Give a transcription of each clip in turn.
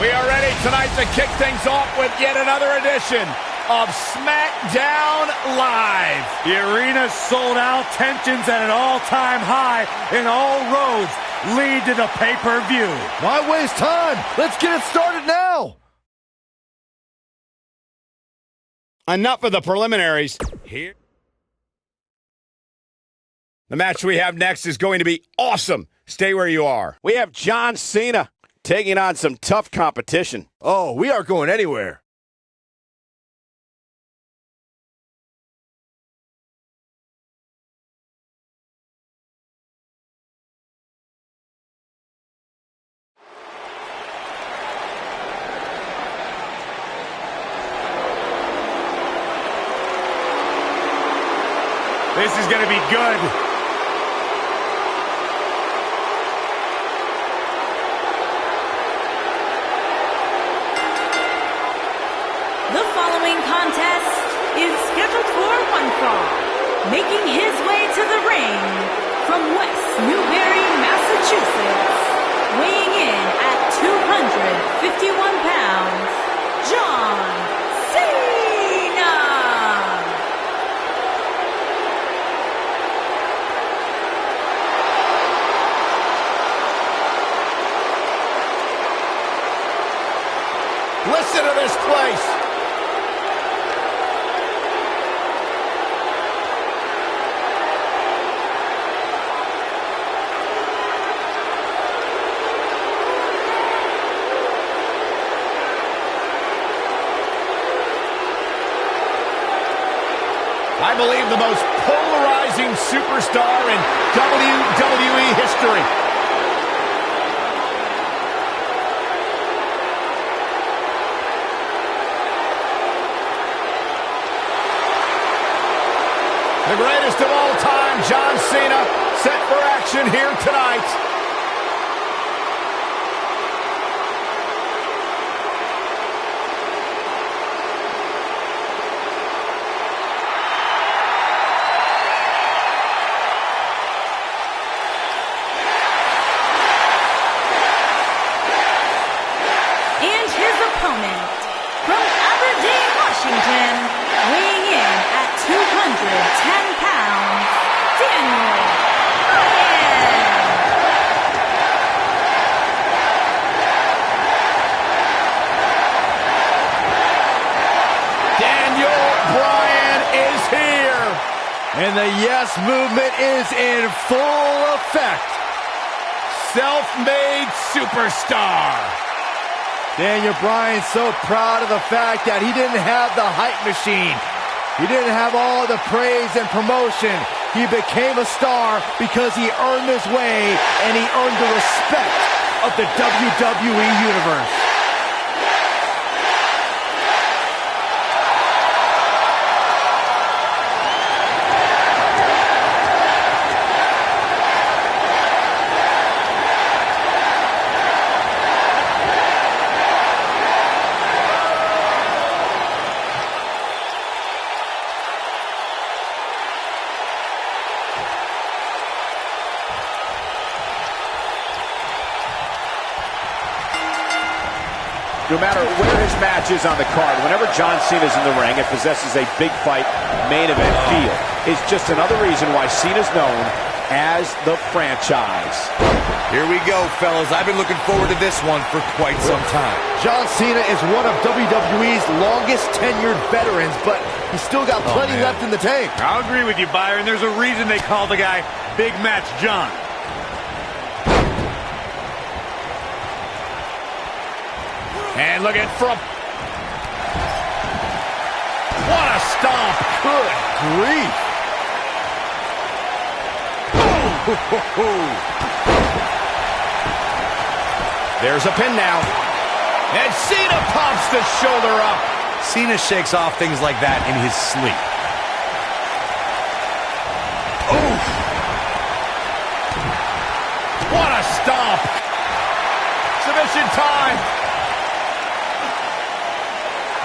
We are ready tonight to kick things off with yet another edition of SmackDown Live. The arena's sold out, tensions at an all-time high, and all roads lead to the pay-per-view. Why waste time? Let's get it started now. Enough of the preliminaries. Here. The match we have next is going to be awesome. Stay where you are. We have John Cena taking on some tough competition. Oh, we aren't going anywhere. This is going to be good. The following contest is scheduled for one fall. Making his way to the ring from West Newbury, Massachusetts, weighing in at 251 pounds, John Cena. Listen to this place. I believe the most polarizing superstar in WWE history. The greatest of all time, John Cena, set for action here tonight. And his opponent, from Aberdeen, Washington, weighing in at 210 pounds, Daniel Bryan. Daniel Bryan is here. And the yes movement is in full effect. Self-made superstar. Daniel Bryan's so proud of the fact that he didn't have the hype machine. He didn't have all the praise and promotion. He became a star because he earned his way and he earned the respect of the WWE Universe. No matter where his match is on the card, whenever John Cena's in the ring, it possesses a big fight main event feel. It's just another reason why Cena's known as the franchise. Here we go, fellas. I've been looking forward to this one for quite some time. John Cena is one of WWE's longest tenured veterans, but he's still got plenty left in the tank. I'll agree with you, Byron. There's a reason they call the guy Big Match John. And looking for a... What a stomp! Good grief. There's a pin now. And Cena pops the shoulder up. Cena shakes off things like that in his sleep. Oof. What a stomp. Submission time.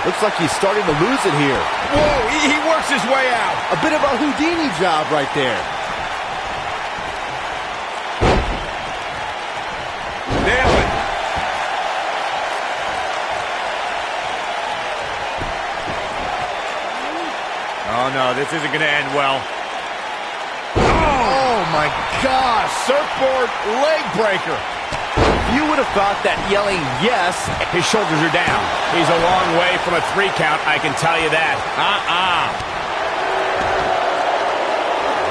Looks like he's starting to lose it here. Whoa, he works his way out. A bit of a Houdini job right there. Nailed it. Oh, no, this isn't going to end well. Oh, my gosh. Surfboard leg breaker. You would have thought that yelling yes, his shoulders are down. He's a long way from a 3 count, I can tell you that.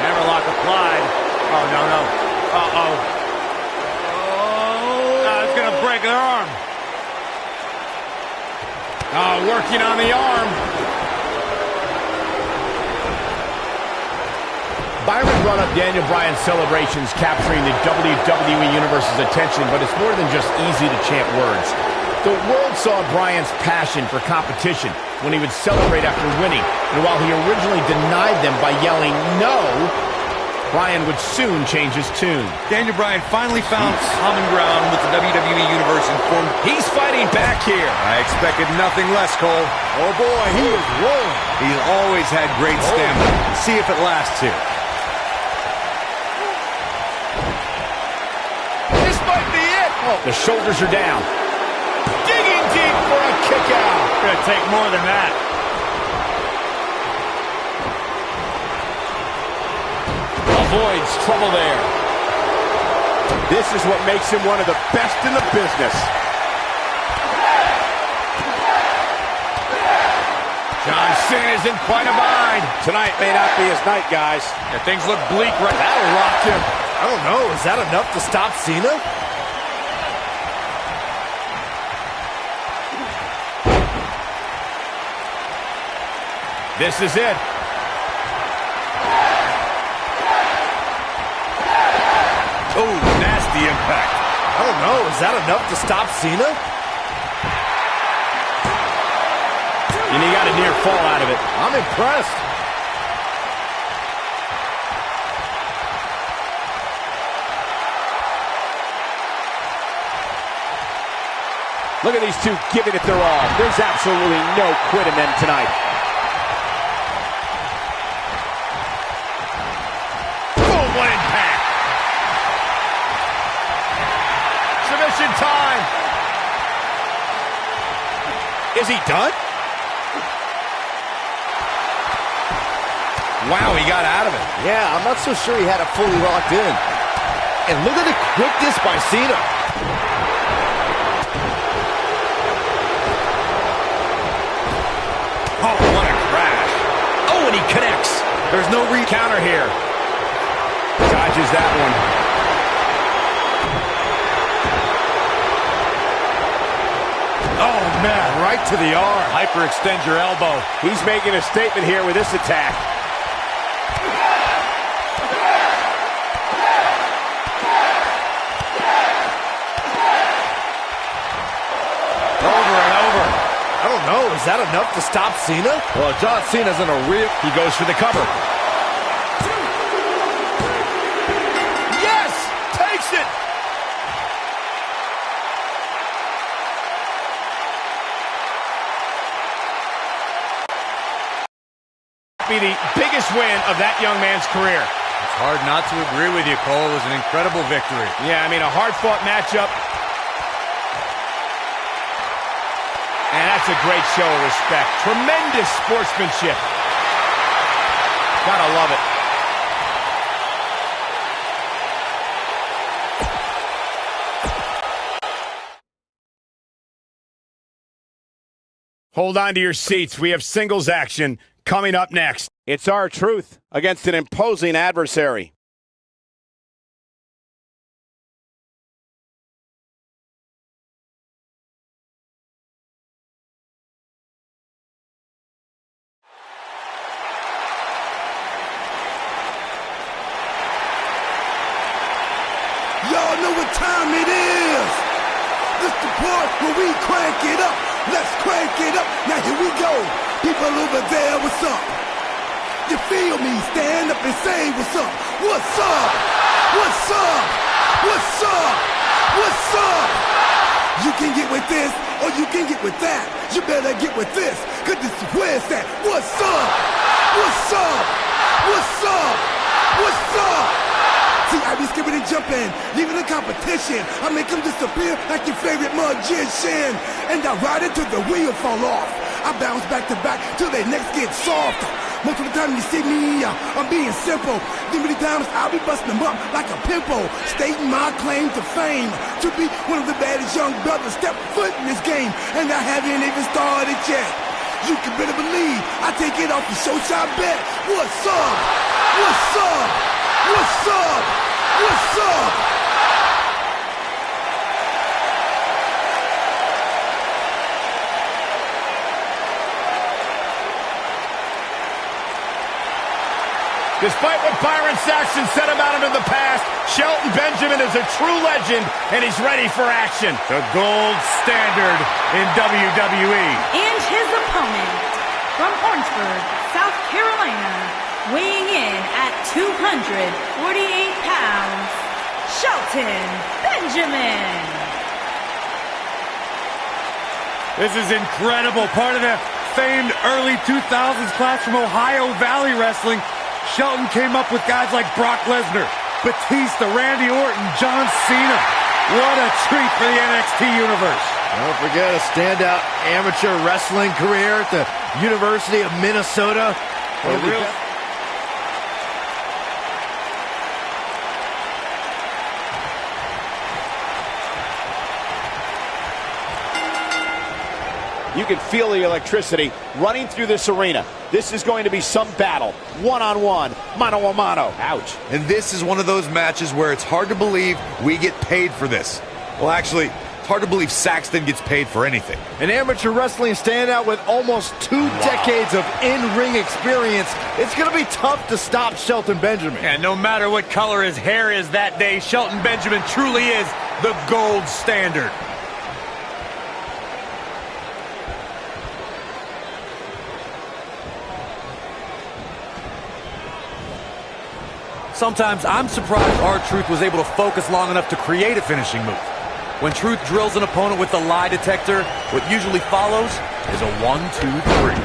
Hammerlock applied. Oh, no, no. Uh-oh. Oh, it's going to break her arm. Oh, working on the arm. Byron brought up Daniel Bryan's celebrations capturing the WWE Universe's attention, but it's more than just easy to chant words. The world saw Bryan's passion for competition when he would celebrate after winning, and while he originally denied them by yelling no, Bryan would soon change his tune. Daniel Bryan finally found common ground with the WWE Universe and formed. He's fighting back here. I expected nothing less, Cole. Oh, boy, he is rolling. He's always had great stamina. See if it lasts here. This might be it. Oh, the shoulders are down. Digging deep for a kick out. Going to take more than that. Avoids trouble there. This is what makes him one of the best in the business. John Cena's in quite a bind. Tonight may not be his night, guys. Yeah, things look bleak right now. That'll rock him. I don't know. Is that enough to stop Cena? This is it. Oh, nasty impact. I don't know. Is that enough to stop Cena? And he got a near fall out of it. I'm impressed. Look at these two giving it their all. There's absolutely no quit in them tonight. Oh, what impact. Submission time. Is he done? Wow, he got out of it. Yeah, I'm not so sure he had it fully locked in. And look at the quickness by Cena. Oh, what a crash. Oh, and he connects. There's no recounter here. Dodges that one. Oh, man, right to the arm. Hyperextend your elbow. He's making a statement here with this attack. Over and over. I don't know. Is that enough to stop Cena? Well, John Cena's in a real... He goes for the cover. Yes! Takes it! Be the biggest win of that young man's career. It's hard not to agree with you, Cole. It was an incredible victory. Yeah, I mean, a hard-fought matchup. And that's a great show of respect. Tremendous sportsmanship. Gotta love it. Hold on to your seats. We have singles action coming up next. It's R-Truth against an imposing adversary. Y'all know what time it is. This the part where we crank it up. Let's crank it up. Now here we go. People over there, what's up? You feel me? Stand up and say what's up. What's up? What's up? What's up? What's up? You can get with this or you can get with that. You better get with this, cause this is where it's at. What's up? What's up? What's up? What's up? See, I be skipping and jumping, leaving the competition. I make them disappear like your favorite magician. And I ride it till the wheel fall off. I bounce back to back till their necks get soft. Most of the time you see me, I'm being simple. Then many times I'll be busting them up like a pimple, stating my claim to fame, to be one of the baddest young brothers step foot in this game, and I haven't even started yet. You can better believe I take it off the show shot bet. What's up? What's up? What's up? What's up? Despite what Byron Saxton said about him in the past, Shelton Benjamin is a true legend, and he's ready for action. The gold standard in WWE. And his opponent, from Orangeburg, South Carolina, weighing in at 248 pounds, Shelton Benjamin. This is incredible. Part of the famed early 2000s class from Ohio Valley Wrestling. Shelton came up with guys like Brock Lesnar, Batista, Randy Orton, John Cena. What a treat for the NXT universe. Don't forget a standout amateur wrestling career at the University of Minnesota. You can feel the electricity running through this arena. This is going to be some battle. One-on-one, mano-a-mano. Ouch. And this is one of those matches where it's hard to believe we get paid for this. Well, actually, it's hard to believe Saxton gets paid for anything. An amateur wrestling standout with almost 2 decades of in-ring experience. It's going to be tough to stop Shelton Benjamin. And no matter what color his hair is that day, Shelton Benjamin truly is the gold standard. Sometimes I'm surprised R-Truth was able to focus long enough to create a finishing move. When Truth drills an opponent with the lie detector, what usually follows is a 1, 2, 3.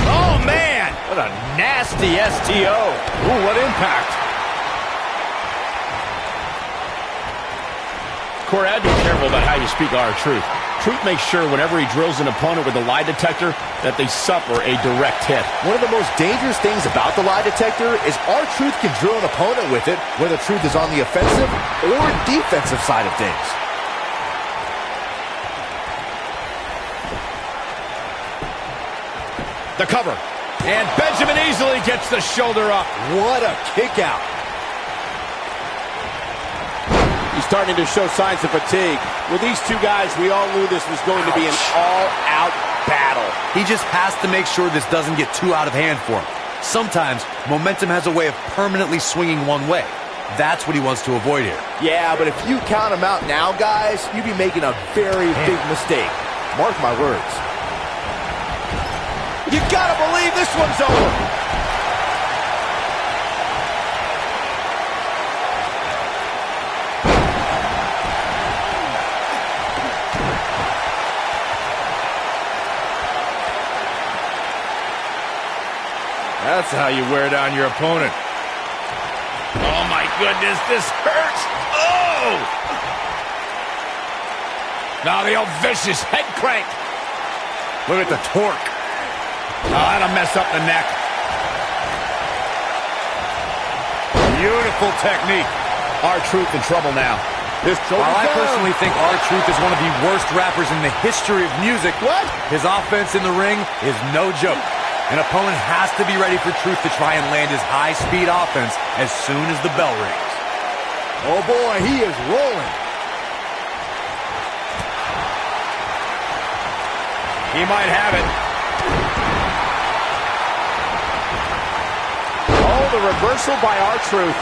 Oh, man! What a nasty STO. Ooh, what impact. Corey, I'd be careful about how you speak R-Truth. Truth makes sure whenever he drills an opponent with a lie detector that they suffer a direct hit. One of the most dangerous things about the lie detector is R-Truth can drill an opponent with it, whether Truth is on the offensive or defensive side of things. The cover. And Benjamin easily gets the shoulder up. What a kick out. He's starting to show signs of fatigue. With these two guys, we all knew this was going to be an all-out battle. He just has to make sure this doesn't get too out of hand for him. Sometimes, momentum has a way of permanently swinging one way. That's what he wants to avoid here. Yeah, but if you count him out now, guys, you'd be making a very big mistake. Mark my words. You gotta believe this one's over. That's how you wear down your opponent. Oh, my goodness, this hurts. Oh! Now the old vicious head crank. Look at the torque. Oh, that'll mess up the neck. Beautiful technique. R-Truth in trouble now. While I personally think R-Truth is one of the worst rappers in the history of music, his offense in the ring is no joke. An opponent has to be ready for Truth to try and land his high-speed offense as soon as the bell rings. Oh boy, he is rolling. He might have it. Oh, the reversal by R-Truth.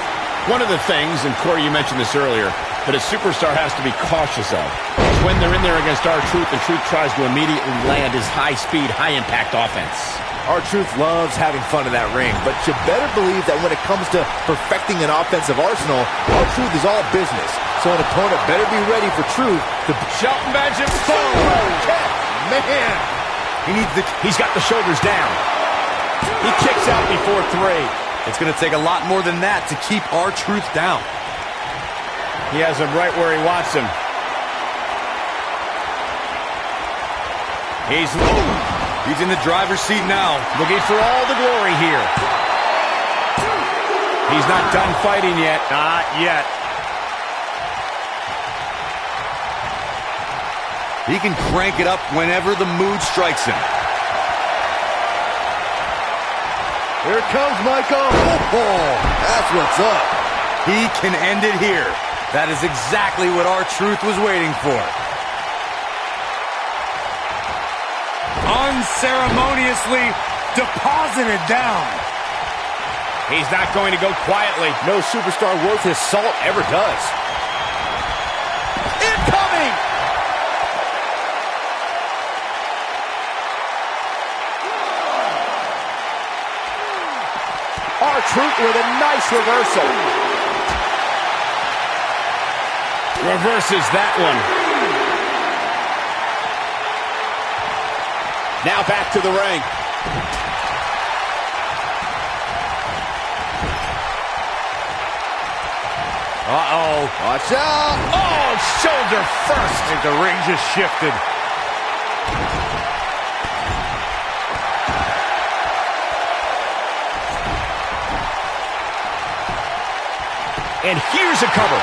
One of the things, and Corey, you mentioned this earlier, that a superstar has to be cautious of is when they're in there against R-Truth and Truth tries to immediately land his high-speed, high-impact offense. R-Truth loves having fun in that ring, but you better believe that when it comes to perfecting an offensive arsenal, R-Truth is all business. So an opponent better be ready for Truth to... Shelton Benjamin. Man! He's got the shoulders down. He kicks out before 3. It's going to take a lot more than that to keep R-Truth down. He has him right where he wants him. He's in the driver's seat now. Looking for all the glory here. He's not done fighting yet. Not yet. He can crank it up whenever the mood strikes him. Here it comes, Michael. Oh, that's what's up. He can end it here. That is exactly what R-Truth was waiting for. Unceremoniously deposited down. He's not going to go quietly. No superstar worth his salt ever does. Incoming! R-Truth with a nice reversal. Reverses that one. Now back to the ring. Uh-oh. Watch out. Oh, shoulder first. I think the ring just shifted. And here's a cover.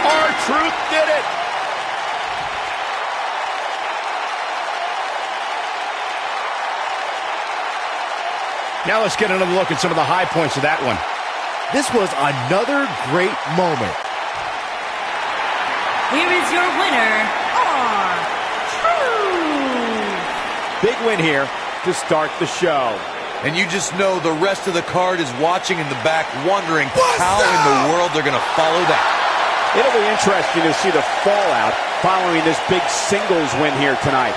R-Truth did it. Now let's get another look at some of the high points of that one. This was another great moment. Here is your winner, R-Truth. Big win here to start the show. And you just know the rest of the card is watching in the back, wondering how in the world they're going to follow that. It'll be interesting to see the fallout following this big singles win here tonight.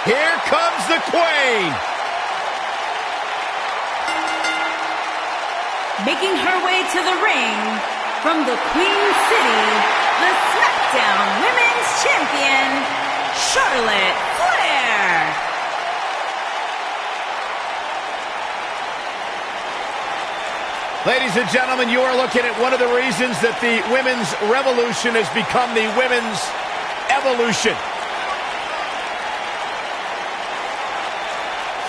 Here comes the Queen. Making her way to the ring from the Queen City, the SmackDown Women's Champion, Charlotte Flair. Ladies and gentlemen, you are looking at one of the reasons that the women's revolution has become the women's evolution.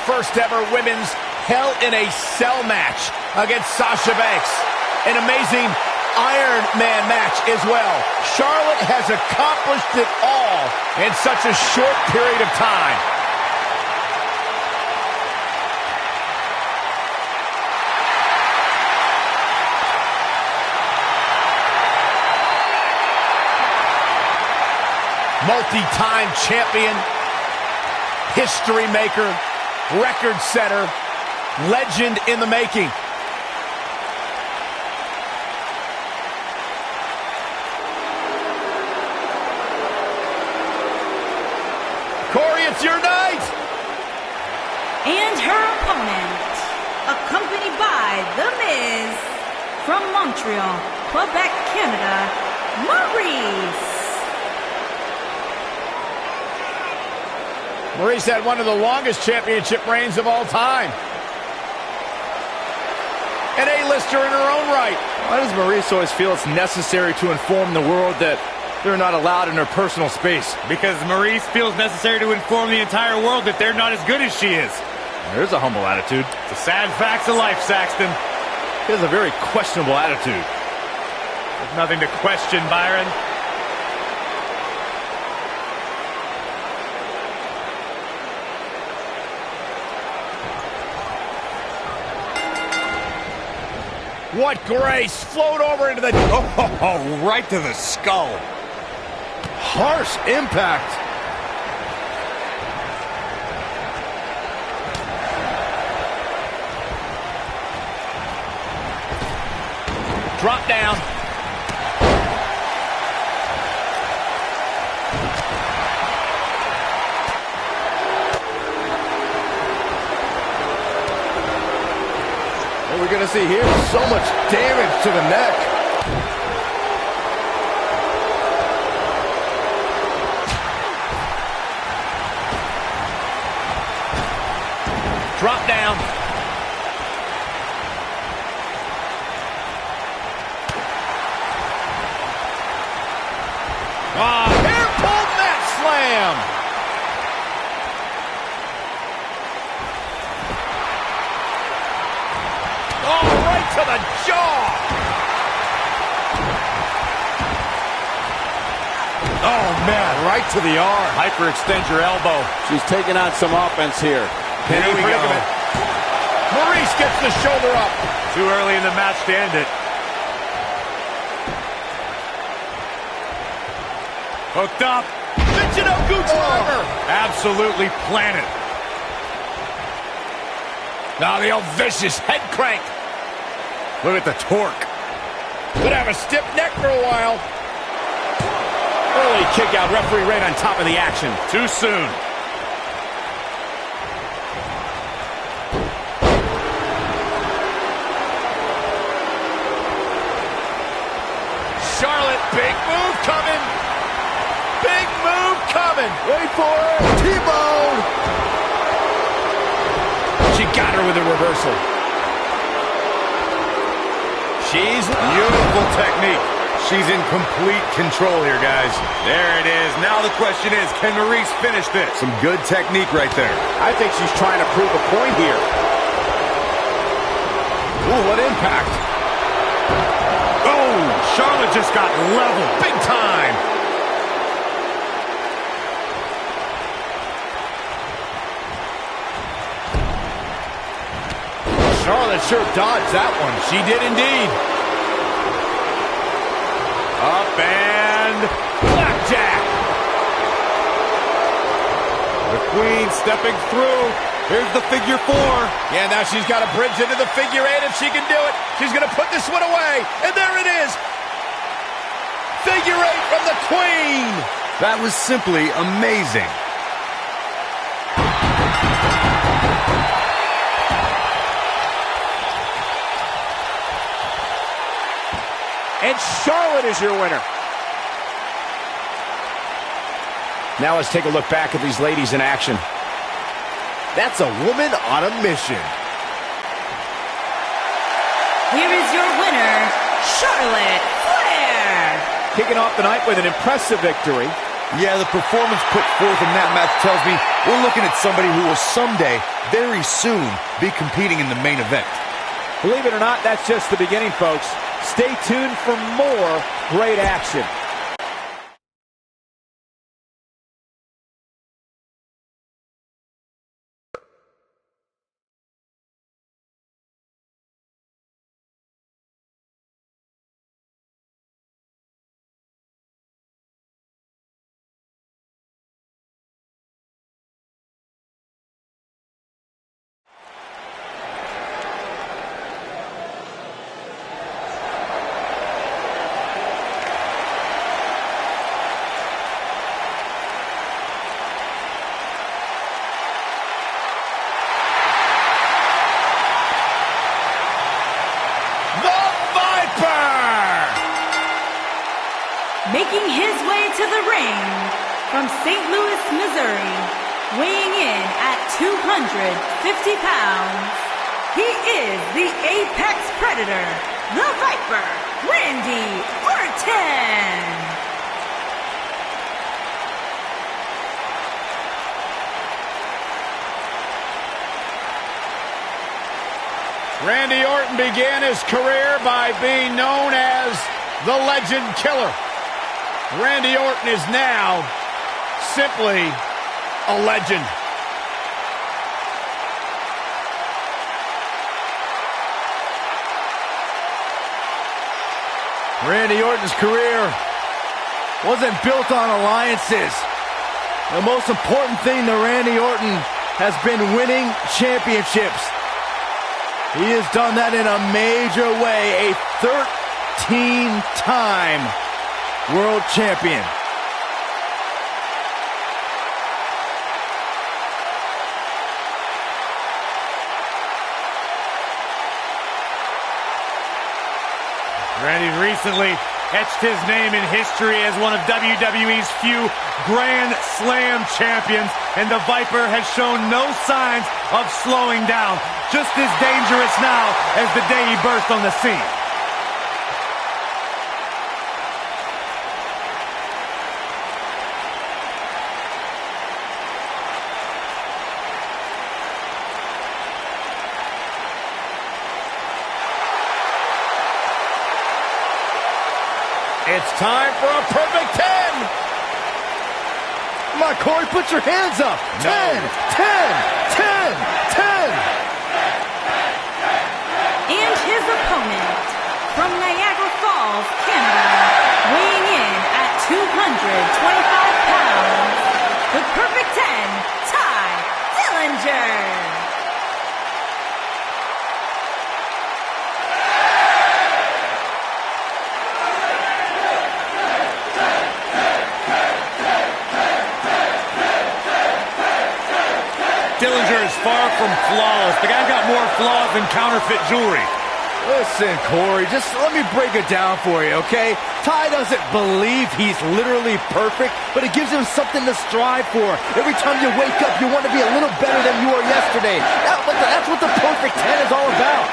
First ever women's Hell in a Cell match against Sasha Banks. An amazing Iron Man match as well. Charlotte has accomplished it all in such a short period of time. Multi-time champion, history maker, record setter, legend in the making. Corey, it's your night! And her opponent, accompanied by The Miz, from Montreal, Quebec, Canada, Maurice. Maurice had one of the longest championship reigns of all time. An A-lister in her own right. Why does Maurice always feel it's necessary to inform the world that they're not allowed in her personal space? Because Maurice feels necessary to inform the entire world that they're not as good as she is. There's a humble attitude. The sad facts of life, Saxton. He has a very questionable attitude. There's nothing to question, Byron. What grace! Float over into the... Oh, right to the skull. Harsh impact. Drop down. What we're going to see here is so much damage to the neck. Drop down. Hair pulled mat slam. Oh, right to the jaw. Oh, man, right to the arm. Hyperextend your elbow. She's taking on some offense here. Here we go. Maurice gets the shoulder up. Too early in the match to end it. Hooked up. Michinoku driver. Absolutely planted. Now the old vicious head crank. Look at the torque. Could have a stiff neck for a while. Early kick out. Referee right on top of the action. Too soon. Charlotte, big move coming. Big move coming. Wait for it. T-bone. She got her with a reversal. She's Beautiful technique. She's in complete control here, guys. There it is. Now the question is, can Maurice finish this? Some good technique right there. I think she's trying to prove a point here. Ooh, what impact. Oh, Charlotte just got leveled. Big time. Charlotte sure dodged that one. She did indeed. Up and Blackjack. the Queen stepping through. Here's the figure 4. Yeah, now she's got a bridge into the figure 8 if she can do it. She's going to put this one away. And there it is. Figure 8 from the Queen. That was simply amazing. And Charlotte is your winner. Now let's take a look back at these ladies in action. That's a woman on a mission. Here is your winner, Charlotte Flair. Kicking off the night with an impressive victory. Yeah, the performance put forth in that match tells me we're looking at somebody who will someday, very soon, be competing in the main event. Believe it or not, that's just the beginning, folks. Stay tuned for more great action. Making his way to the ring from St. Louis, Missouri, weighing in at 250 pounds, he is the Apex Predator, the Viper, Randy Orton. Randy Orton began his career by being known as the Legend Killer. Randy Orton is now simply a legend. Randy Orton's career wasn't built on alliances. The most important thing to Randy Orton has been winning championships. He has done that in a major way. A 15-time world champion. Randy's recently etched his name in history as one of WWE's few Grand Slam champions, and the Viper has shown no signs of slowing down. Just as dangerous now as the day he burst on the scene. It's time for a perfect 10. Come on, Corey, put your hands up. 10, 10, 10, 10. And his opponent, from Niagara Falls, Canada, weighing in at 225 pounds, the perfect 10, Ty Dillinger. Dillinger is far from flawless. The guy got more flaws than counterfeit jewelry. Listen, Corey, just let me break it down for you, okay? Ty doesn't believe he's literally perfect, but it gives him something to strive for. Every time you wake up, you want to be a little better than you were yesterday. That's what the perfect 10 is all about.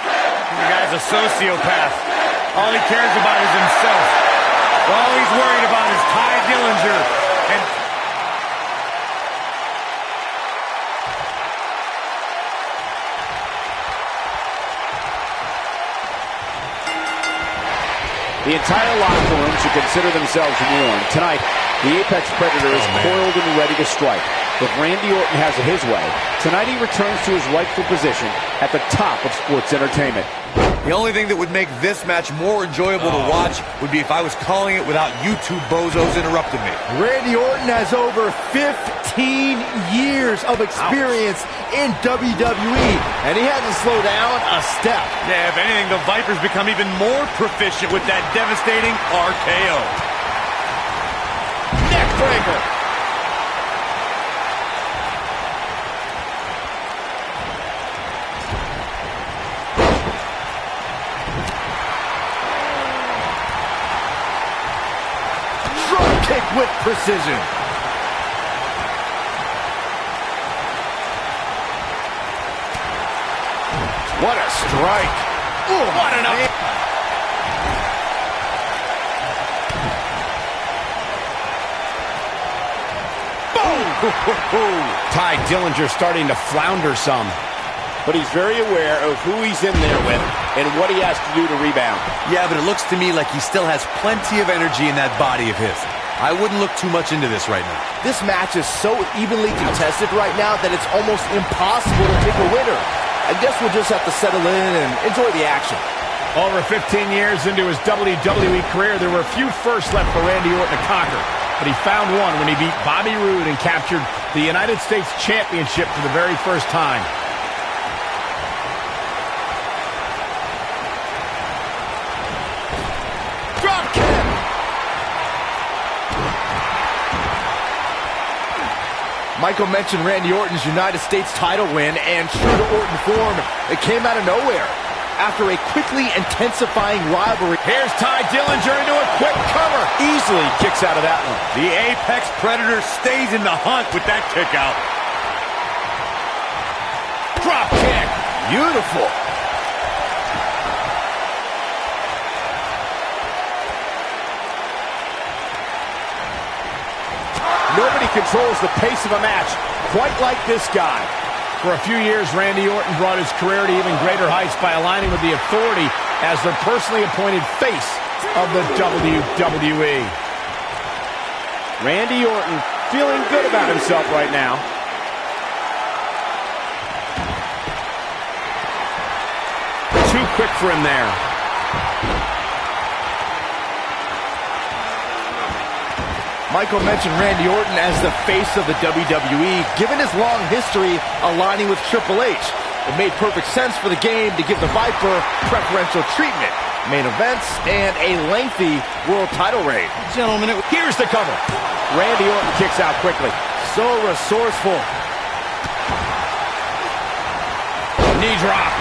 The guy's a sociopath. All he cares about is himself. All he's worried about is Ty Dillinger. And the entire locker room should consider themselves warned. Tonight, the Apex Predator is coiled and ready to strike. If Randy Orton has it his way, tonight he returns to his rightful position at the top of sports entertainment. The only thing that would make this match more enjoyable to watch would be if I was calling it without you two bozos interrupting me. Randy Orton has over 15 years of experience in WWE, and he hasn't slowed down a step. yeah, if anything, the Viper's become even more proficient with that devastating RKO. Neckbreaker. Kick with precision. What a strike. Ooh, What an up. Ty Dillinger starting to flounder some, but he's very aware of who he's in there with and what he has to do to rebound. Yeah, but it looks to me like he still has plenty of energy in that body of his. I wouldn't look too much into this right now. This match is so evenly contested right now that it's almost impossible to pick a winner. I guess we'll just have to settle in and enjoy the action. Over 15 years into his WWE career, there were few firsts left for Randy Orton to conquer. But he found one when he beat Bobby Roode and captured the United States Championship for the very first time. Drop kick! Michael mentioned Randy Orton's United States title win, and true to Orton form, it came out of nowhere. After a quickly intensifying rivalry. Here's Ty Dillinger into a quick cover. Easily kicks out of that one. The Apex Predator stays in the hunt with that kick out. Drop kick. Beautiful. Nobody controls the pace of a match quite like this guy. For a few years, Randy Orton brought his career to even greater heights by aligning with the Authority as their personally appointed face of the WWE. Randy Orton feeling good about himself right now. Too quick for him there. Michael mentioned Randy Orton as the face of the WWE, given his long history aligning with Triple H. It made perfect sense for the game to give the Viper preferential treatment. main events, and a lengthy world title reign. Gentlemen, here's the cover. Randy Orton kicks out quickly. So resourceful. Knee drop.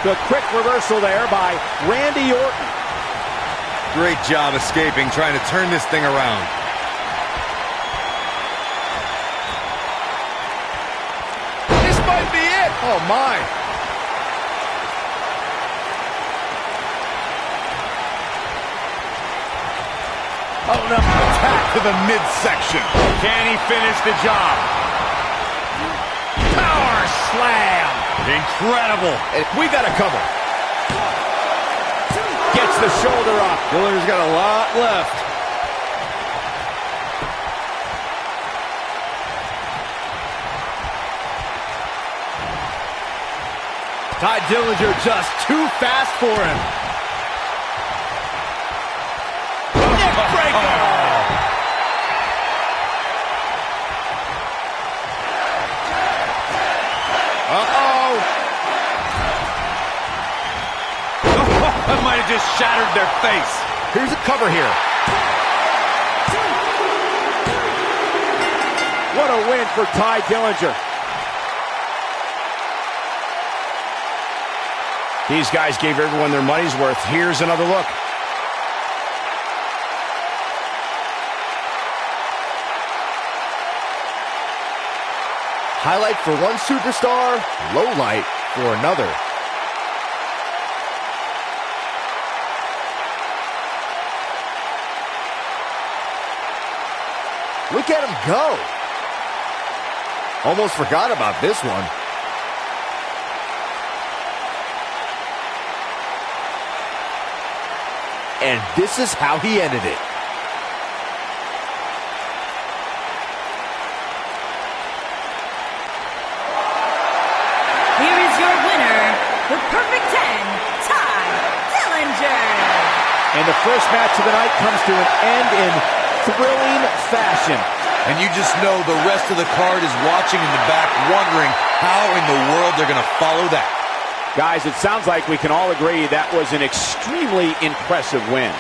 The quick reversal there by Randy Orton. Great job escaping, trying to turn this thing around. This might be it. Oh, my. Oh, no. Attack to the midsection. Can he finish the job? Power slam. Incredible. We got a cover. Gets the shoulder up. Dillinger's got a lot left. Ty Dillinger just too fast for him. Neck breaker. Uh-oh. That might have just shattered their face. Here's a cover here. What a win for Ty Dillinger. These guys gave everyone their money's worth. Here's another look. Highlight for one superstar, low light for another. Look at him go. Almost forgot about this one. And this is how he ended it. Here is your winner, the Perfect 10, Ty Dillinger. And the first match of the night comes to an end in thrilling fashion. And you just know the rest of the card is watching in the back, wondering how in the world they're going to follow that. Guys, it sounds like we can all agree that was an extremely impressive win.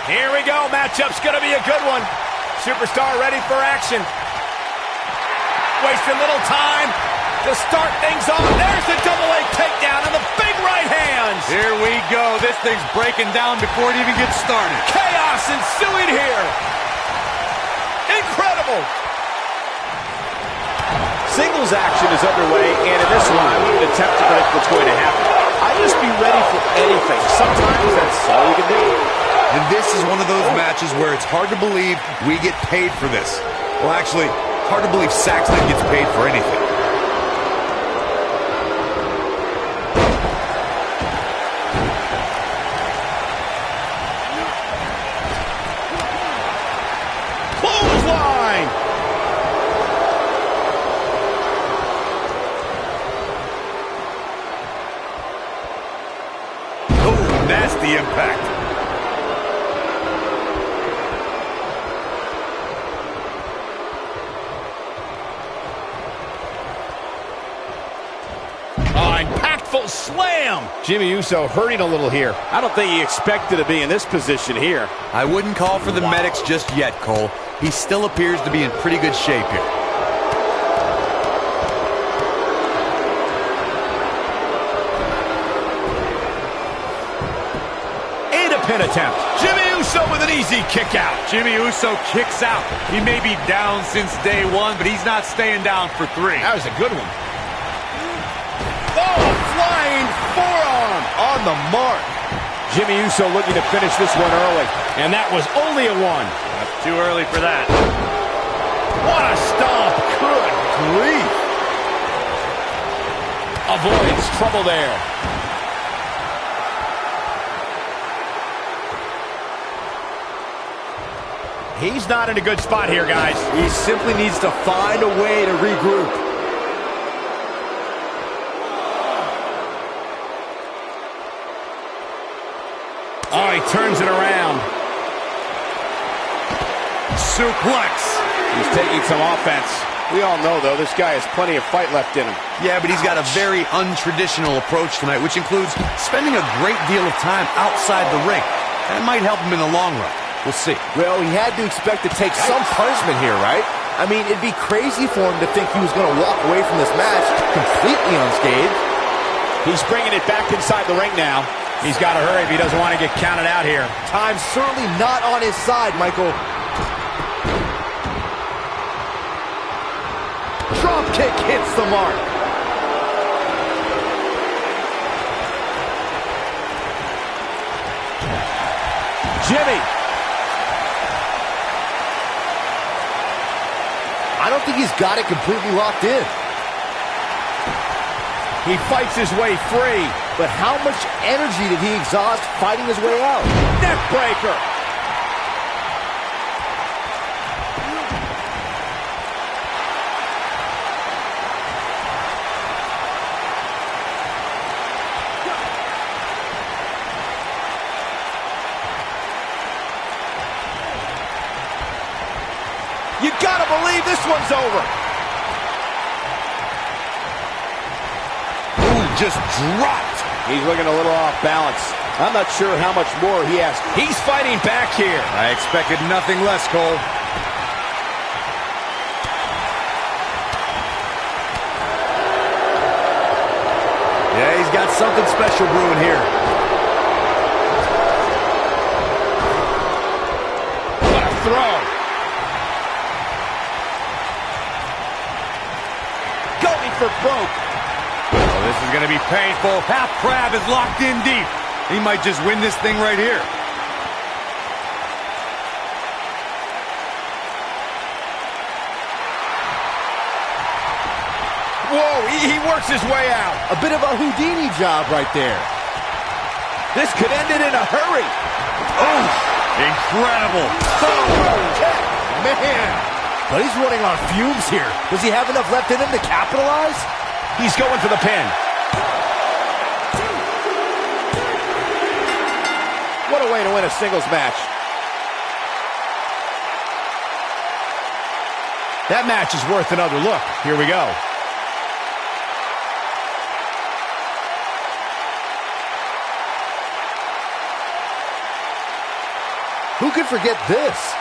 Here we go. Matchup's going to be a good one. Superstar ready for action. Wasting little time to start things off. There's the double leg takedown and the big right hands. Here we go. This thing's breaking down before it even gets started. Chaos ensuing here. Incredible. Singles action is underway, and in this one, I wouldn't attempt to predict what's going to happen. I'd just be ready for anything. Sometimes that's all you can do. And this is one of those matches where it's hard to believe we get paid for this. Well, actually, hard to believe Saxton gets paid for anything. Clothesline. Oh, nasty impact. Impactful slam. Jimmy Uso hurting a little here. I don't think he expected to be in this position here. I wouldn't call for the medics just yet, Cole. He still appears to be in pretty good shape here. And a pin attempt. Jimmy Uso with an easy kick out. Jimmy Uso kicks out. He may be down since day one, but he's not staying down for 3. That was a good one. Oh, flying forearm on the mark. Jimmy Uso looking to finish this one early. And that was only a 1. That's too early for that. What a stomp. Good grief. Avoids trouble there. He's not in a good spot here, guys. He simply needs to find a way to regroup. Oh, he turns it around. Suplex. He's taking some offense. We all know, though, this guy has plenty of fight left in him. Yeah, but he's got a very untraditional approach tonight, which includes spending a great deal of time outside the ring. And it might help him in the long run. We'll see. Well, he had to expect to take some punishment here, right? I mean, it'd be crazy for him to think he was going to walk away from this match completely unscathed. He's bringing it back inside the ring now. He's got to hurry if he doesn't want to get counted out here. Time's certainly not on his side, Michael. Drop kick hits the mark. Jimmy. I don't think he's got it completely locked in. He fights his way free. But how much energy did he exhaust fighting his way out? Neck breaker. You gotta believe this one's over. Ooh, just dropped. He's looking a little off balance. I'm not sure how much more he has. He's fighting back here. I expected nothing less, Cole. Yeah, he's got something special brewing here. What a throw. Going for broke. Oh, this is going to be painful. Half Crab is locked in deep. He might just win this thing right here. Whoa, he works his way out. A bit of a Houdini job right there. This could end it in a hurry. Oh, incredible. Man, but he's running on fumes here. Does he have enough left in him to capitalize? He's going for the pin. What a way to win a singles match. That match is worth another look. Here we go. Who could forget this?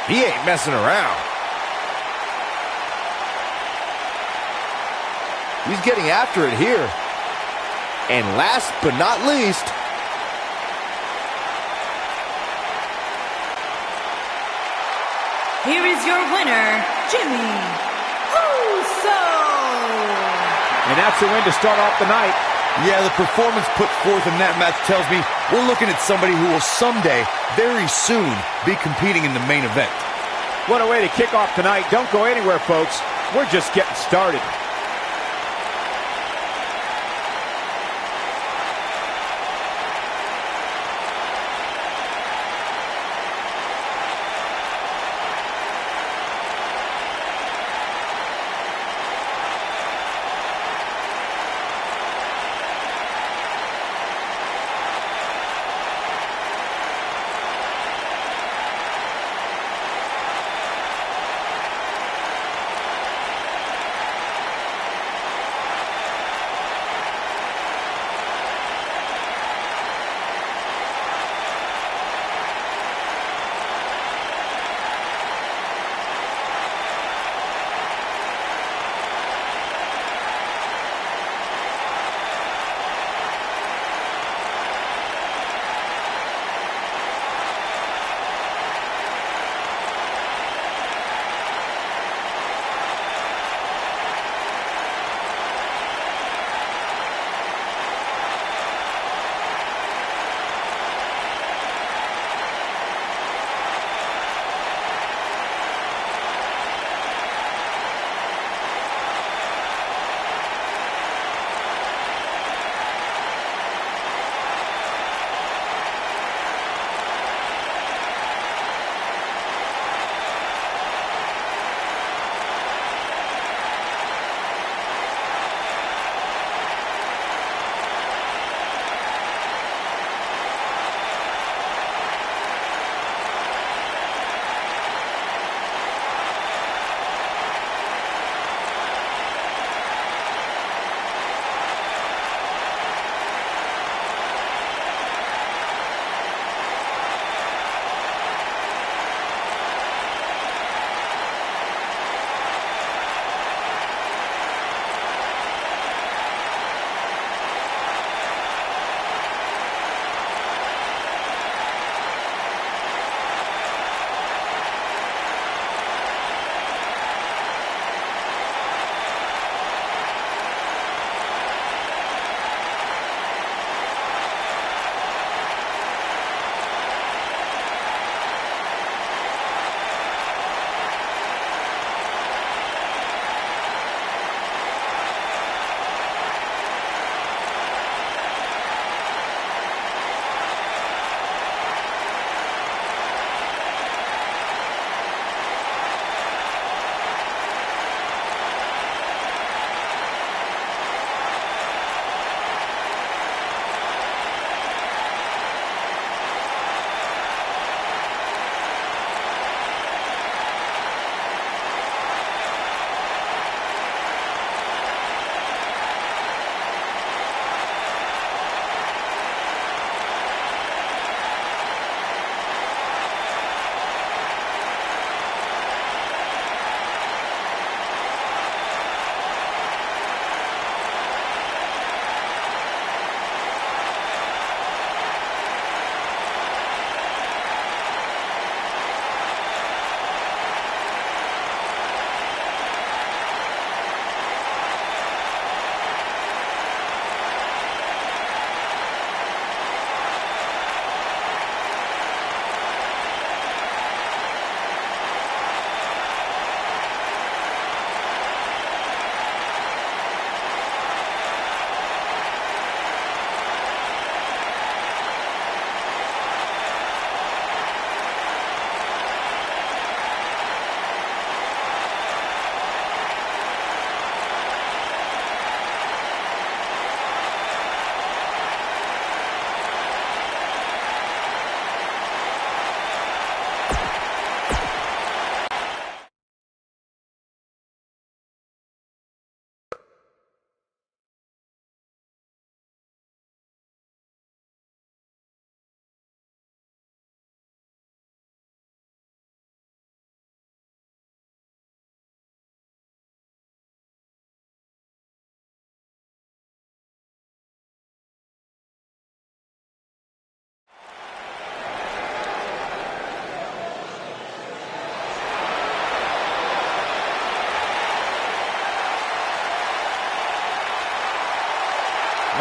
He ain't messing around. He's getting after it here. And last but not least, Here is your winner, Jimmy Uso. And that's a win to start off the night. Yeah, the performance put forth in that match tells me we're looking at somebody who will someday, very soon, be competing in the main event. What a way to kick off tonight. Don't go anywhere, folks. We're just getting started.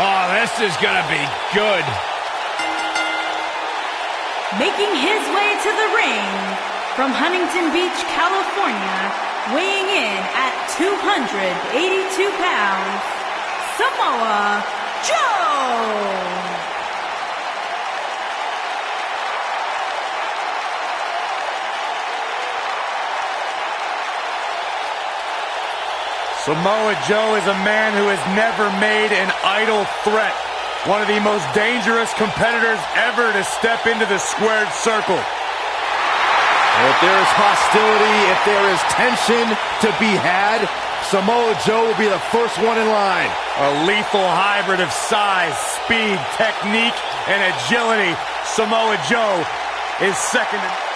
Oh, this is going to be good. Making his way to the ring from Huntington Beach, California, weighing in at 282 pounds, Samoa Joe. Samoa Joe is a man who has never made an idle threat. One of the most dangerous competitors ever to step into the squared circle. If there is hostility, if there is tension to be had, Samoa Joe will be the first one in line. A lethal hybrid of size, speed, technique, and agility. Samoa Joe is second to...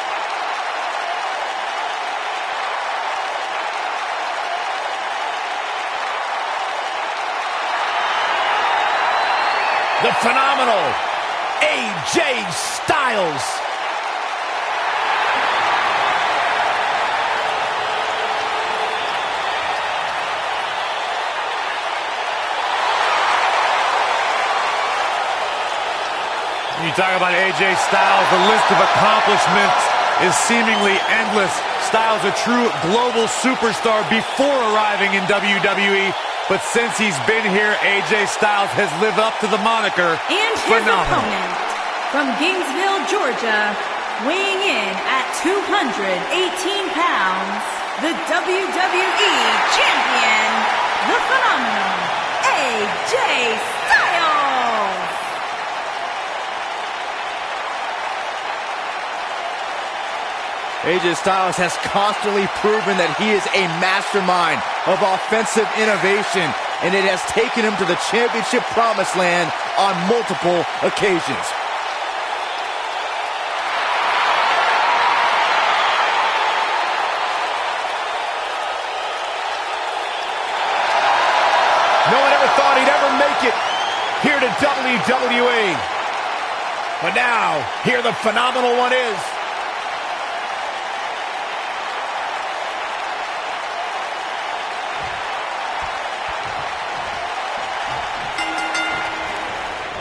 The phenomenal AJ Styles. You talk about AJ Styles, the list of accomplishments is seemingly endless. Styles, a true global superstar before arriving in WWE. But since he's been here, AJ Styles has lived up to the moniker. And his opponent from Gainesville, Georgia, weighing in at 218 pounds, the WWE Champion, the phenomenal AJ Styles. AJ Styles has constantly proven that he is a mastermind of offensive innovation, and it has taken him to the championship promised land on multiple occasions. No one ever thought he'd ever make it here to WWE. But now, here the phenomenal one is.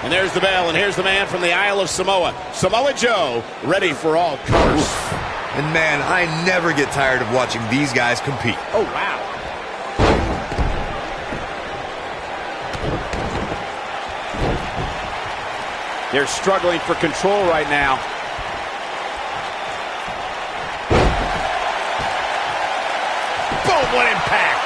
And there's the bell, and here's the man from the Isle of Samoa. Samoa Joe, ready for all comers. And man, I never get tired of watching these guys compete. Oh, wow. They're struggling for control right now. Boom, what impact.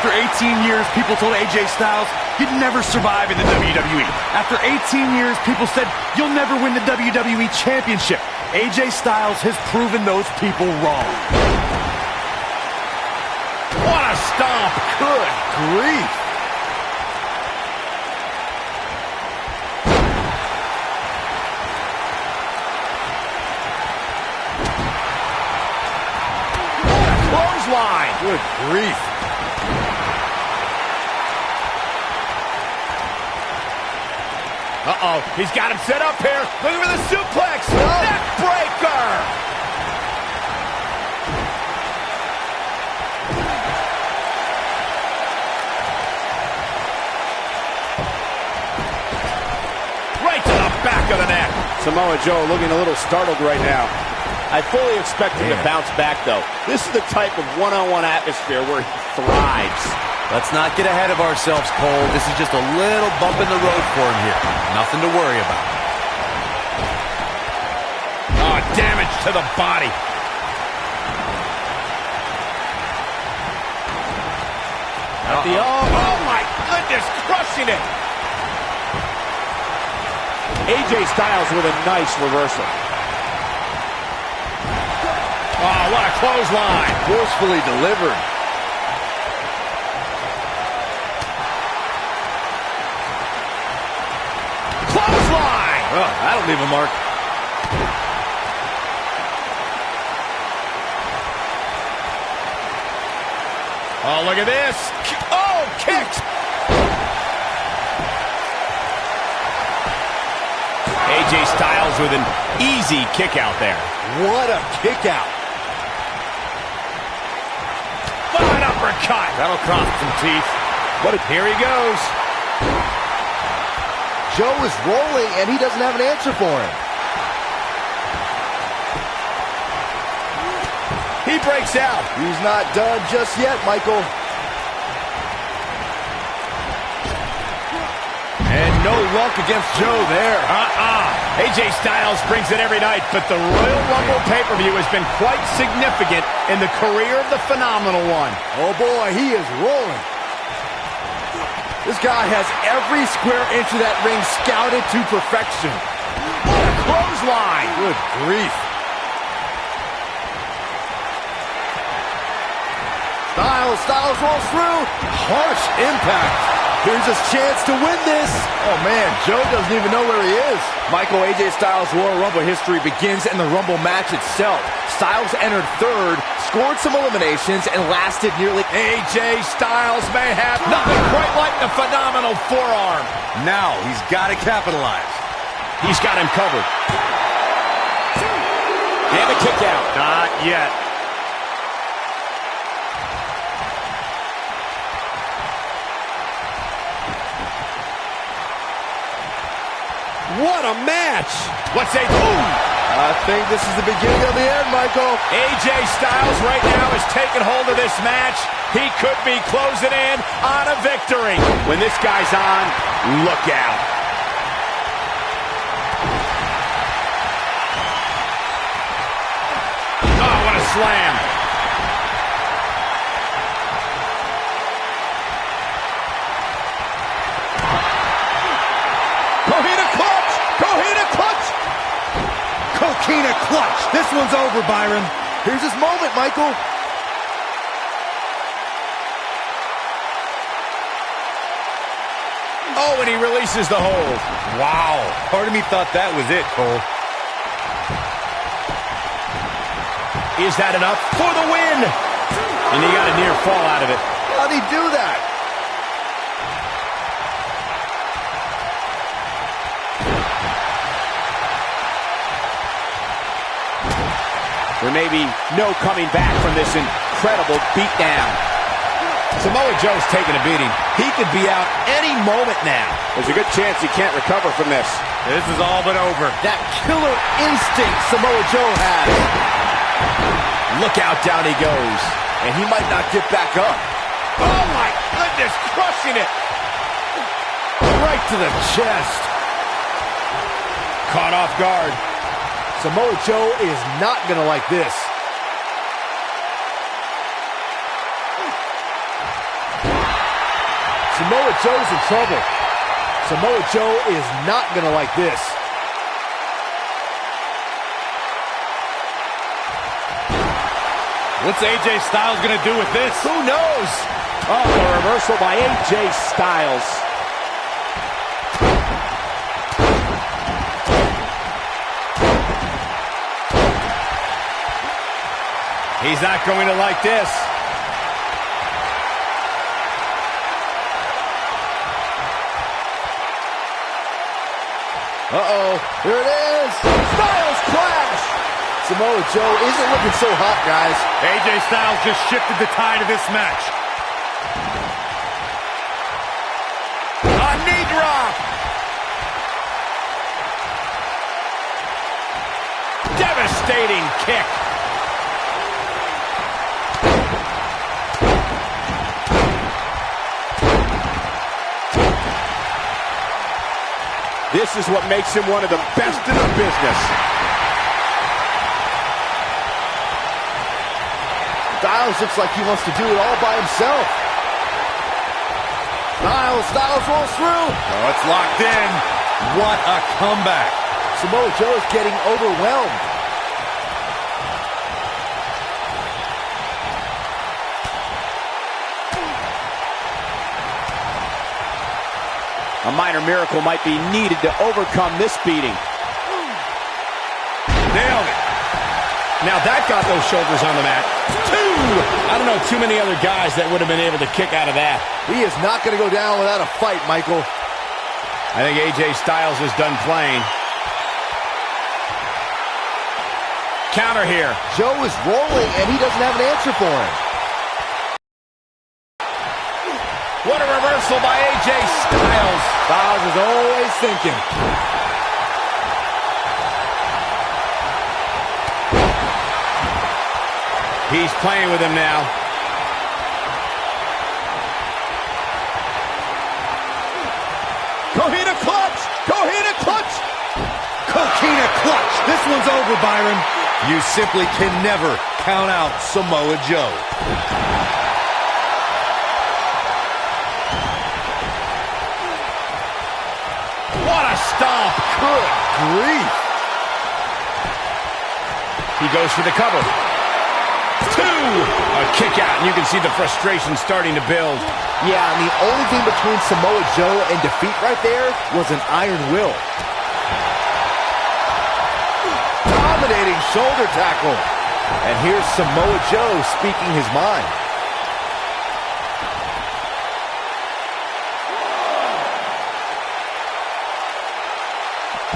After 18 years, people told AJ Styles, you'd never survive in the WWE. After 18 years, people said, you'll never win the WWE Championship. AJ Styles has proven those people wrong. What a stomp. Good grief. What a clothesline. Good grief. Uh-oh, he's got him set up here. Looking for the suplex. Neck breaker. Right to the back of the neck. Samoa Joe looking a little startled right now. I fully expect him to bounce back, though. This is the type of one-on-one atmosphere where he thrives. Let's not get ahead of ourselves, Cole. This is just a little bump in the road for him here. Nothing to worry about. Oh, damage to the body. Oh, my goodness, crushing it. AJ Styles with a nice reversal. Oh, what a clothesline. Forcefully delivered. Clothesline. Oh, that'll leave a mark. Oh, look at this. Oh, kicks. AJ Styles with an easy kick out there. What a kick out. An uppercut. That'll cost some teeth. Here he goes. Joe is rolling, and he doesn't have an answer for him. He breaks out. He's not done just yet, Michael. And no luck against Joe there. AJ Styles brings it every night, but the Royal Rumble pay-per-view has been quite significant in the career of the Phenomenal One. Oh boy, he is rolling. This guy has every square inch of that ring scouted to perfection. What a clothesline. Good grief. Styles rolls through. Harsh impact. Here's his chance to win this. Oh, man, Joe doesn't even know where he is. Michael, AJ Styles' Royal Rumble history begins in the Rumble match itself. Styles entered third, scored some eliminations, and lasted nearly... AJ Styles may have nothing quite like the phenomenal forearm. Now he's got to capitalize. He's got him covered. And a kick out. Not yet. What a match! What's AJ? I think this is the beginning of the end, Michael. AJ Styles right now is taking hold of this match. He could be closing in on a victory. When this guy's on, look out. Oh, what a slam. Coquina clutch. This one's over, Byron. Here's his moment, Michael. Oh, and he releases the hold. Wow. Part of me thought that was it, Cole. Is that enough for the win? And he got a near fall out of it. How'd he do that? There may be no coming back from this incredible beatdown. Samoa Joe's taking a beating. He could be out any moment now. There's a good chance he can't recover from this. This is all but over. That killer instinct Samoa Joe has. Look out, down he goes. And he might not get back up. Oh, my goodness, crushing it. Right to the chest. Caught off guard. Samoa Joe is not going to like this. Samoa Joe's in trouble. Samoa Joe is not going to like this. What's AJ Styles going to do with this? Who knows? Oh, the reversal by AJ Styles. He's not going to like this. Uh-oh, here it is. Styles clash. Samoa Joe isn't looking so hot, guys. AJ Styles just shifted the tide of this match. A knee drop. Devastating kick. This is what makes him one of the best in the business. Styles looks like he wants to do it all by himself. Styles rolls through. Oh, it's locked in. What a comeback. Samoa Joe's getting overwhelmed. A minor miracle might be needed to overcome this beating. Nailed it. Now that got those shoulders on the mat. Two! I don't know too many other guys that would have been able to kick out of that. He is not going to go down without a fight, Michael. I think AJ Styles is done playing. counter here. Joe is rolling, and he doesn't have an answer for him. What a reversal by AJ Styles. Styles is always thinking. He's playing with him now. Coquina clutch! Coquina clutch! Coquina clutch! This one's over, Byron. You simply can never count out Samoa Joe. What a stomp! Good grief! He goes for the cover. 2! A kick out, and you can see the frustration starting to build. Yeah, and the only thing between Samoa Joe and defeat right there was an iron will. Dominating shoulder tackle. And here's Samoa Joe speaking his mind.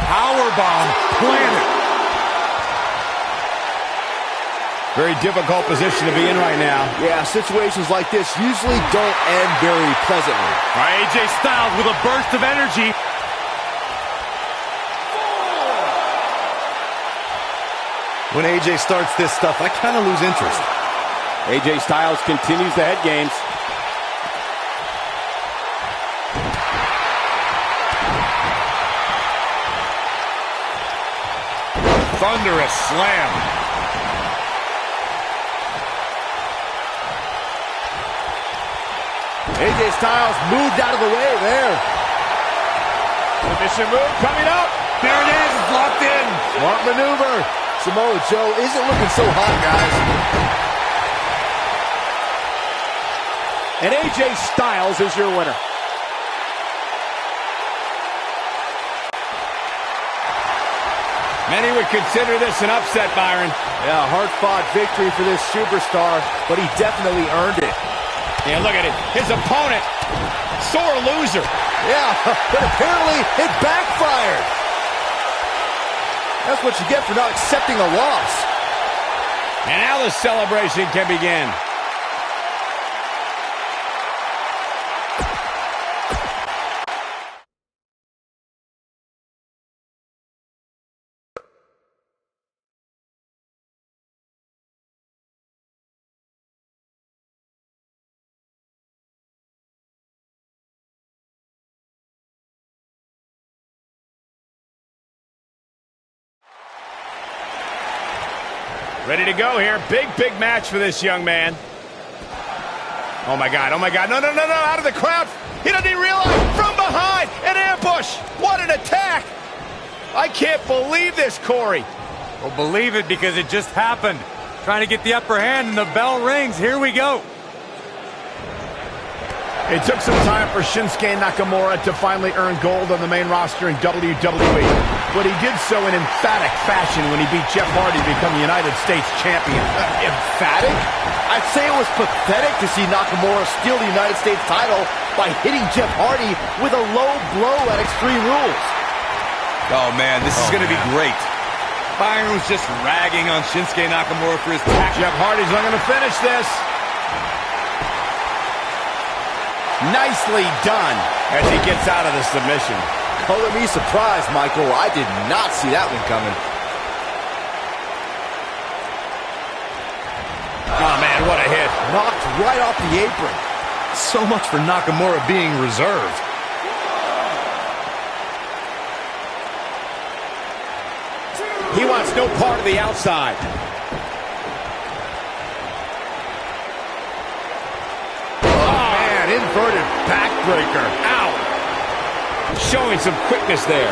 Powerbomb planted. Very difficult position to be in right now. Yeah, situations like this usually don't end very pleasantly. All right, AJ Styles with a burst of energy. When AJ starts this stuff, I kind of lose interest. AJ Styles continues the head games. Thunderous slam. AJ Styles moved out of the way there. Submission move coming up. There it is, it's locked in. Smart maneuver. Samoa Joe isn't looking so hot, guys. And AJ Styles is your winner. Many would consider this an upset, Byron. Yeah, hard-fought victory for this superstar, but he definitely earned it. Yeah, look at it. His opponent, sore loser. Yeah, but apparently it backfired. That's what you get for not accepting a loss. And now the celebration can begin. Ready to go here. Big, big match for this young man. Oh, my God. Oh, my God. No, no, no, no. Out of the crowd. He doesn't even realize. From behind. An ambush. What an attack. I can't believe this, Corey. Well, believe it because it just happened. Trying to get the upper hand and the bell rings. Here we go. It took some time for Shinsuke Nakamura to finally earn gold on the main roster in WWE. But he did so in emphatic fashion when he beat Jeff Hardy to become the United States champion. Emphatic? I'd say it was pathetic to see Nakamura steal the United States title by hitting Jeff Hardy with a low blow at Extreme Rules. Oh, man, this is going to be great. Byron was just ragging on Shinsuke Nakamura for his tactics. Jeff Hardy's not going to finish this. Nicely done as he gets out of the submission. Color me surprised, Michael. I did not see that one coming. Oh, man, what a hit. Knocked right off the apron. So much for Nakamura being reserved. He wants no part of the outside. Inverted backbreaker. Ow! Showing some quickness there.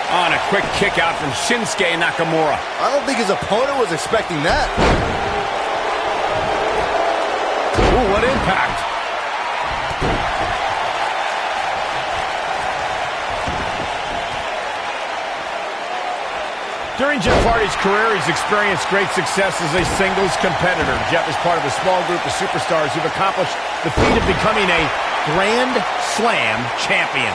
On a quick kick out from Shinsuke Nakamura. I don't think his opponent was expecting that. Ooh, what impact. During Jeff Hardy's career, he's experienced great success as a singles competitor. Jeff is part of a small group of superstars who've accomplished the feat of becoming a Grand Slam champion.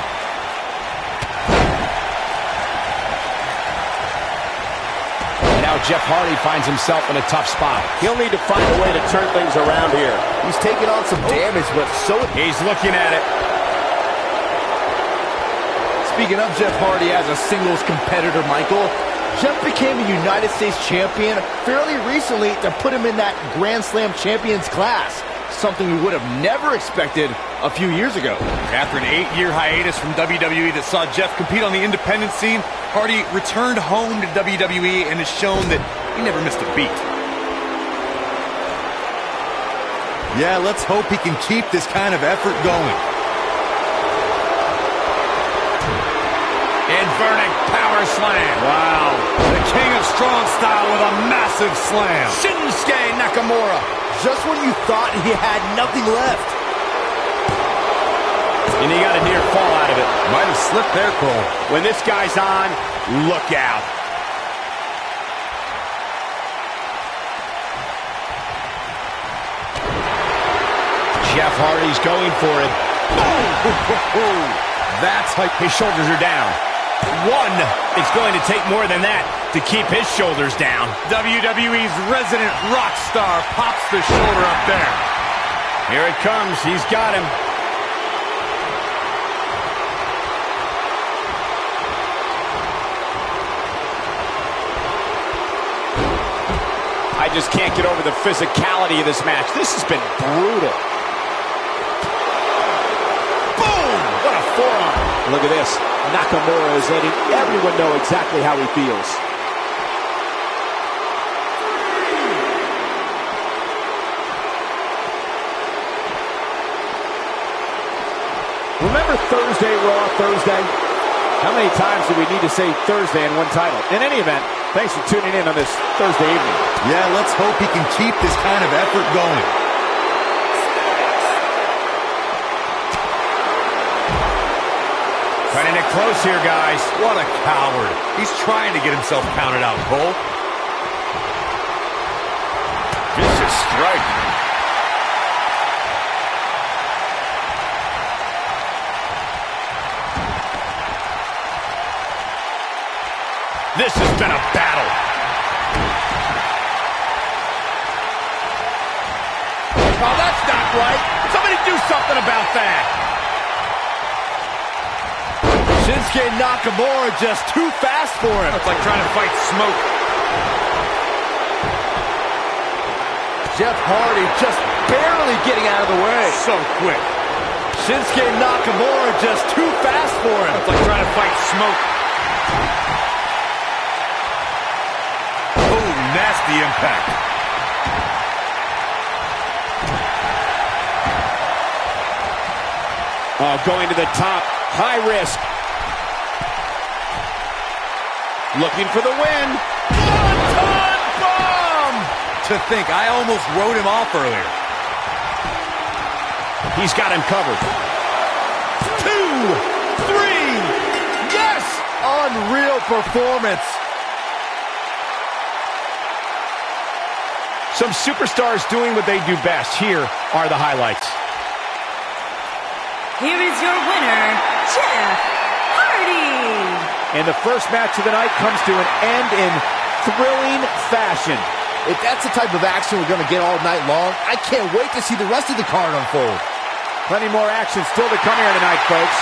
now Jeff Hardy finds himself in a tough spot. He'll need to find a way to turn things around here. He's taking on some damage, but so... He's looking at it. Speaking of Jeff Hardy as a singles competitor, Michael, Jeff became a United States champion fairly recently to put him in that Grand Slam champions class. Something we would have never expected a few years ago. After an 8-year hiatus from WWE that saw Jeff compete on the independent scene, Hardy returned home to WWE and has shown that he never missed a beat. Yeah, let's hope he can keep this kind of effort going. Inverted power slam. Wow. The king of strong style with a massive slam. Shinsuke Nakamura. Just when you thought he had nothing left. And he got a near fall out of it. Might have slipped there, Cole. When this guy's on, look out. Jeff Hardy's going for it. Oh! That's like his shoulders are down. One, it's going to take more than that to keep his shoulders down. WWE's resident rock star pops the shoulder up there. Here it comes. He's got him. I just can't get over the physicality of this match. This has been brutal. Boom! What a forearm. Look at this. Nakamura is letting everyone know exactly how he feels. Remember Thursday, Raw Thursday? How many times do we need to say Thursday in one title? In any event, thanks for tuning in on this Thursday evening. Yeah, let's hope he can keep this kind of effort going. Cutting it close here, guys. What a coward. He's trying to get himself counted out, Cole. Vicious strike. This has been a battle. Oh, that's not right. Somebody do something about that. Shinsuke Nakamura just too fast for him. It's like trying to fight smoke. Jeff Hardy just barely getting out of the way. So quick. Shinsuke Nakamura just too fast for him. It's like trying to fight smoke. Oh, nasty impact. Oh, going to the top. High risk. Looking for the win. One-ton bomb! To think, I almost wrote him off earlier. He's got him covered. 2, 3. Yes! Unreal performance. Some superstars doing what they do best. Here are the highlights. Here is your winner, Jeff Hardy. And the first match of the night comes to an end in thrilling fashion. If that's the type of action we're going to get all night long, I can't wait to see the rest of the card unfold. Plenty more action still to come here tonight, folks.